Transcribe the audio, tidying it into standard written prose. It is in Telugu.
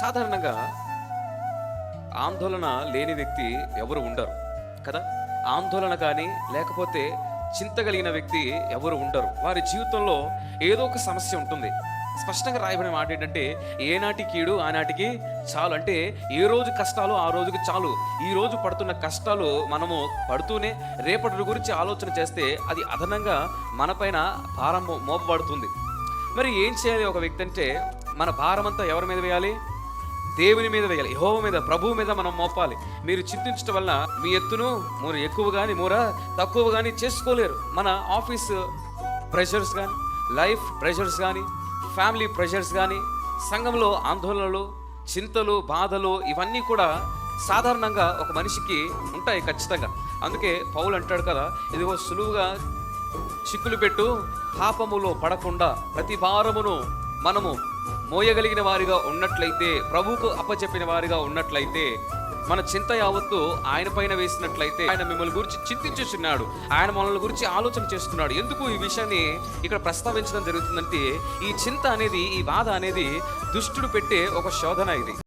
సాధారణంగా ఆందోళన లేని వ్యక్తి ఎవరు ఉండరు కదా. ఆందోళన కానీ లేకపోతే చింత కలిగిన వ్యక్తి ఎవరు ఉండరు. వారి జీవితంలో ఏదో ఒక సమస్య ఉంటుంది. స్పష్టంగా రాయబడిన మాట ఏంటంటే, ఏనాటి కీడు ఆనాటికి చాలు. అంటే ఏ రోజు కష్టాలు ఆ రోజుకి చాలు. ఈ రోజు పడుతున్న కష్టాలు మనము పడుతూనే రేపటి గురించి ఆలోచన చేస్తే అది అదనంగా మనపైన భారం మోపబడుతుంది. మరి ఏం చేయాలి ఒక వ్యక్తి అంటే, మన భారం అంతా ఎవరి మీద వేయాలి? దేవుని మీద వేయాలి, యెహోవా మీద, ప్రభువు మీద మనం మోపాలి. మీరు చింతించడం వల్ల మీ ఎత్తును మూర ఎక్కువ కానీ మూర తక్కువ కానీ చేసుకోలేరు. మన ఆఫీస్ ప్రెషర్స్ కానీ, లైఫ్ ప్రెషర్స్ కానీ, ఫ్యామిలీ ప్రెషర్స్ కానీ, సంఘంలో ఆందోళనలు, చింతలు, బాధలు ఇవన్నీ కూడా సాధారణంగా ఒక మనిషికి ఉంటాయి ఖచ్చితంగా. అందుకే పౌలు అంటాడు కదా, ఇదిగో సులువుగా చిక్కులు పెట్టు పాపములో పడకుండా ప్రతి భారమును మనము మోయగలిగిన వారిగా ఉన్నట్లయితే, ప్రభువుకు అప్పచెప్పిన వారిగా ఉన్నట్లయితే, మన చింత యావత్తు ఆయన పైన వేసినట్లయితే, ఆయన మిమ్మల్ని గురించి చింతించుచున్నాడు, ఆయన మనల్ని గురించి ఆలోచన చేస్తున్నాడు. ఎందుకు ఈ విషయాన్ని ఇక్కడ ప్రస్తావించడం జరుగుతుందంటే, ఈ చింత అనేది, ఈ బాధ అనేది దుష్టుడు పెట్టే ఒక శోధన ఇది.